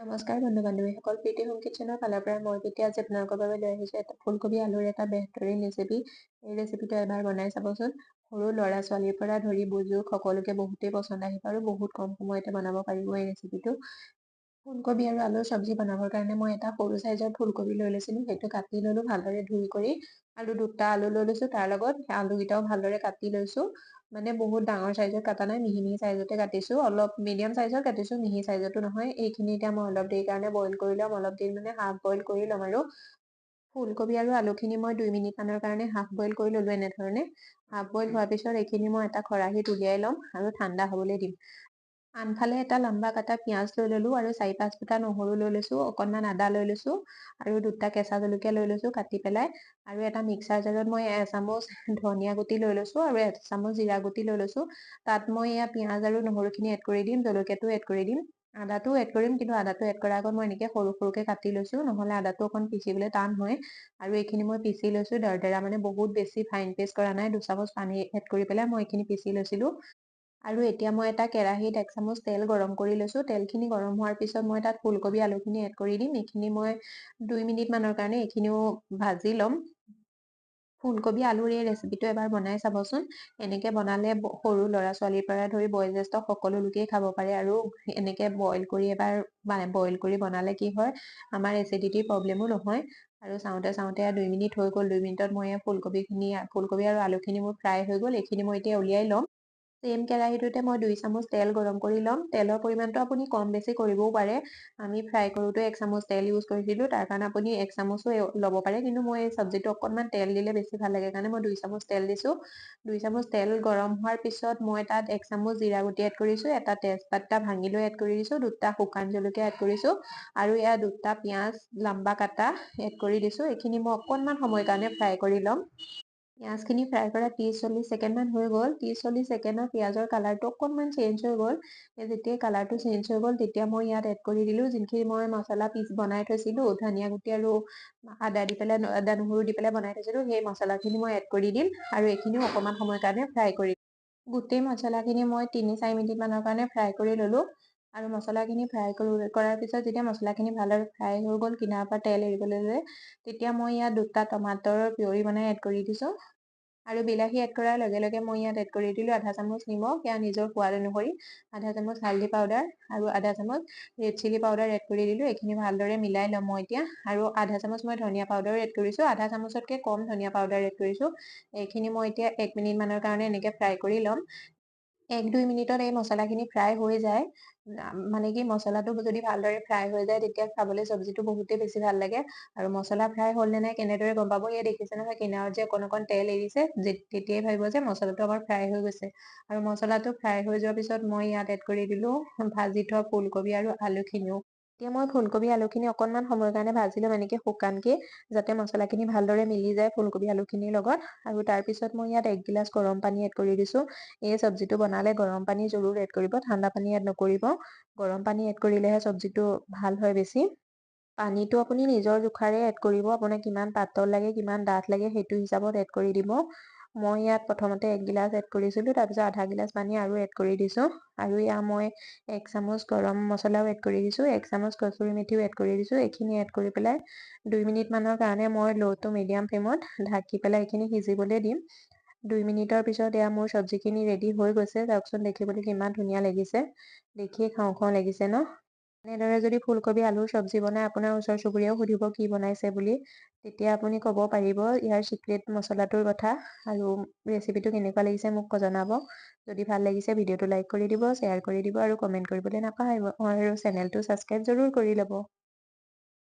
নমস্কাৰ বন্ধু বান্ধৱীসকল, প্ৰীতি হোম কিটচেনৰ ফালৰ পৰা মই এতিয়া আজি আপোনালোকৰ বাবে লৈ আহিছোঁ এটা ফুলকবি আলুৰ এটা বেহতৰীন ৰেচিপি। এই ৰেচিপিটো এবাৰ বনাই চাবচোন। সৰু ল'ৰা ছোৱালীৰ পৰা ধৰি বুজুৰ্গ সকলোকে বহুতেই পচন্দ আহিব আৰু বহুত কম সময়তে বনাব পাৰিব এই ৰেচিপিটো। ফুলকবি আৰু আলুৰ চব্জি বনাবৰ কাৰণে মই এটা সৰু চাইজৰ ফুলকবি লৈ লৈছিলোঁ। সেইটো কাটি ল'লোঁ ভালদৰে ধুই কৰি, আৰু দুটা আলু লৈ লৈছোঁ। তাৰ লগত আলুকেইটাও ভালদৰে কাটি লৈছোঁ। মানে বহুত ডাঙৰ চাইজত কাটা নাই, মিহি মিহি চাইজতে কাটিছোঁ। অলপ মিডিয়াম চাইজৰ কাটিছোঁ, মিহি চাইজতো নহয়। এইখিনি এতিয়া মই অলপ দেৰি কাৰণে বইল কৰি ল'ম। অলপ দেৰি মানে হাফ বইল কৰি ল'ম। আৰু ফুলকবি আৰু আলুখিনি মই 2 মিনিট মানৰ কাৰণে হাফ বইল কৰি ল'লোঁ এনেধৰণে। হাফ বইল হোৱাৰ পিছত এইখিনি মই এটা খৰাহীত উলিয়াই ল'ম আৰু ঠাণ্ডা হ'বলৈ দিম। আনফালে এটা লম্বা কাটা পিঁয়াজ লৈ ল'লোঁ আৰু 4-5 ফুটা নহৰু লৈ লৈছোঁ, অকণমান আদা লৈ লৈছোঁ আৰু 2টা কেঁচা জলকীয়া লৈ লৈছোঁ কাটি পেলাই। আৰু এটা মিক্সাৰ জাৰত মই এচামুচ ধনিয়া গুটি লৈ লৈছোঁ আৰু এচামুচ জিৰা গুটি লৈ লৈছোঁ। তাত মই এয়া পিঁয়াজ আৰু নহৰুখিনি এড কৰি দিম, জলকীয়াটো এড কৰি দিম, আদাটো এড কৰিম, কিন্তু আদাটো এড কৰাৰ আগত মই এনেকৈ সৰু সৰুকৈ কাটি লৈছোঁ, নহ'লে আদাটো অকণ পিচিবলৈ টান হয়। আৰু এইখিনি মই পিচি লৈছোঁ দৰদৰা, মানে বহুত বেছি ফাইন পেষ্ট কৰা নাই। 2 চামুচ পানী এড কৰি পেলাই মই এইখিনি পিচি লৈছিলোঁ। আৰু এতিয়া মই এটা কেৰাহীত 1 চামুচ তেল গৰম কৰি লৈছোঁ। তেলখিনি গৰম হোৱাৰ পিছত মই তাত ফুলকবি আলুখিনি এড কৰি দিম। এইখিনি মই 2 মিনিট মানৰ কাৰণে এইখিনিও ভাজি ল'ম। ফুলকবি আলুৰ এই ৰেচিপিটো এবাৰ বনাই চাবচোন। এনেকৈ বনালে সৰু ল'ৰা ছোৱালীৰ পৰা ধৰি বয়োজ্যেষ্ঠ সকলো লোকেই খাব পাৰে। আৰু এনেকৈ বইল কৰি এবাৰ বইল কৰি বনালে কি হয়, আমাৰ এচিডিটিৰ প্ৰব্লেমো নহয়। আৰু চাওঁতে চাওঁতে 2 মিনিট হৈ গ'ল। 2 মিনিটত মই ফুলকবি আৰু আলুখিনি মোৰ ফ্ৰাই হৈ গ'ল। এইখিনি মই এতিয়া উলিয়াই ল'ম। চেম কেৰাহীটোতে মই 2 চামুচ তেল গৰম কৰি ল'ম। তেলৰ পৰিমাণটো আপুনি কম বেছি কৰিবও পাৰে। আমি ফ্ৰাই কৰোঁতে 1 চামুচ তেল ইউজ কৰিছিলোঁ, তাৰ কাৰণে আপুনি 1 চামুচো ল'ব পাৰে। কিন্তু মই এই চব্জিটো অকণমান তেল দিলে বেছি ভাল লাগে কাৰণে মই 2 চামুচ তেল দিছোঁ। 2 চামুচ তেল গৰম হোৱাৰ পিছত মই তাত 1 চামুচ জিৰা গুটি এড কৰিছোঁ, এটা তেজপাতা ভাঙি লৈ এড কৰি দিছোঁ, 2টা শুকান জলকীয়া এড কৰিছোঁ, আৰু এয়া 2টা পিঁয়াজ লম্বা কাটা এড কৰি দিছোঁ। এইখিনি মই অকণমান সময়ৰ কাৰণে ফ্ৰাই কৰি ল'ম। পিঁয়াজখিনি ফ্ৰাই কৰা 30-40 ছেকেণ্ডমান হৈ গ'ল। 30-40 ছেকেণ্ডত পিঁয়াজৰ কালাৰটো অকণমান চেঞ্জ হৈ গ'ল। যেতিয়া কালাৰটো চেঞ্জ হৈ গ'ল, তেতিয়া মই ইয়াত এড কৰি দিলোঁ যিখিনি মই মছলা বনাই থৈছিলোঁ, ধনিয়া গুটি আৰু আদা দি পেলাই, আদা নহৰু দি পেলাই বনাই থৈছিলোঁ। সেই মছলাখিনি মই এড কৰি দিম আৰু এইখিনিও অকণমান সময়ৰ কাৰণে ফ্ৰাই কৰি দিম। গোটেই মছলাখিনি মই 3-4 মিনিট মানৰ কাৰণে ফ্ৰাই কৰি ল'লোঁ। আৰু মছলাখিনি ফ্ৰাই কৰাৰ পিছত যেতিয়া মছলাখিনি ভালদৰে ফ্ৰাই হৈ গ'ল, কিনাৰৰ পৰা তেল এৰিবলৈ ল'লে, তেতিয়া মই ইয়াত 2টা টমাটৰৰ পিউৰি বনাই এড কৰি দিছোঁ। আৰু বিলাহী এড কৰাৰ লগে লগে মই ইয়াত এড কৰি দিলোঁ 1/2 চামুচ নিমখ, সেয়া নিজৰ সোৱাদ অনুসৰি, 1/2 চামুচ হালধি পাউডাৰ আৰু 1/2 চামুচ ৰেড চিলি পাউডাৰ এড কৰি দিলোঁ। এইখিনি ভালদৰে মিলাই ল'ম মই এতিয়া। আৰু 1/2 চামুচ মই ধনিয়া পাউডাৰ এড কৰিছোঁ, 1/2 চামুচতকৈ কম ধনিয়া পাউডাৰ এড কৰিছোঁ। এইখিনি মই এতিয়া 1 মিনিট মানৰ কাৰণে এনেকৈ ফ্ৰাই কৰি ল'ম। 1-2 মিনিটত এই মছলাখিনি ফ্ৰাই হৈ যায়। মানে কি, মছলাটো যদি ভালদৰে ফ্ৰাই হৈ যায় তেতিয়া খাবলৈ চব্জিটো বহুতেই বেছি ভাল লাগে। আৰু মছলা ফ্ৰাই হ'ল নে নাই কেনেদৰে গম পাব, এই দেখিছে নহয় কিনাৰত যে অকণ অকণ তেল এৰিছে, তেতিয়াই ভাবিব যে মছলাটো আমাৰ ফ্ৰাই হৈ গৈছে। আৰু মছলাটো ফ্ৰাই হৈ যোৱাৰ পিছত মই ইয়াত এড কৰি দিলোঁ ভাজি থোৱা ফুলকবি আৰু আলুখিনিও। এতিয়া মই ফুলকবি আলুখিনি অকণমান সময়ৰ কাৰণে ভাজি ল'ম, এনেকৈ শুকানকৈ, যাতে মছলাখিনি ভালদৰে মিলি যায় ফুলকবি আলুখিনিৰ লগত। আৰু তাৰপিছত মই ইয়াত 1 গিলাচ গৰম পানী এড কৰি দিছোঁ। এই চব্জিটো বনালে গৰম পানী জৰুৰ এড কৰিব, ঠাণ্ডা পানী এড নকৰিব। গৰম পানী এড কৰিলেহে চব্জিটো ভাল হয় বেছি। পানীটো আপুনি নিজৰ জোখাৰে এড কৰিব, আপোনাক কিমান পাতল লাগে কিমান ডাঠ লাগে সেইটো হিচাপত এড কৰি দিব। মই ইয়াত প্ৰথমতে 1 গিলাচ এড কৰিছিলোঁ, তাৰপিছত আধা গিলাচ পানী আৰু এড কৰি দিছোঁ। আৰু ইয়াত মই 1 চামুচ গৰম মছলাও এড কৰি দিছোঁ, 1 চামুচ কচুৰি মেথিও এড কৰি দিছোঁ। এইখিনি এড কৰি পেলাই 2 মিনিট মানৰ কাৰণে মই ল' টু মিডিয়াম ফ্লেমত ঢাকি পেলাই এইখিনি সিজিবলৈ দিম। 2 মিনিটৰ পিছত এয়া মোৰ চব্জিখিনি ৰেডি হৈ গৈছে। চাওকচোন, দেখিবলৈ কিমান ধুনীয়া লাগিছে, দেখিয়ে খাওঁ খাওঁ লাগিছে ন? এনেদৰে যদি ফুলকবি আলুৰ চব্জি বনাই আপোনাৰ ওচৰ চুবুৰীয়াও সুধিব কি বনাইছে বুলি, তেতিয়া আপুনি ক'ব পাৰিব ইয়াৰ চিক্ৰেট মছলাটোৰ কথা। আৰু ৰেচিপিটো কেনেকুৱা লাগিছে মোক জনাব। যদি ভাল লাগিছে ভিডিঅ'টো লাইক কৰি দিব, শ্বেয়াৰ কৰি দিব আৰু কমেণ্ট কৰিবলৈ নাপাহৰিব। আৰু চেনেলটো ছাবস্ক্ৰাইব জৰুৰ কৰি ল'ব।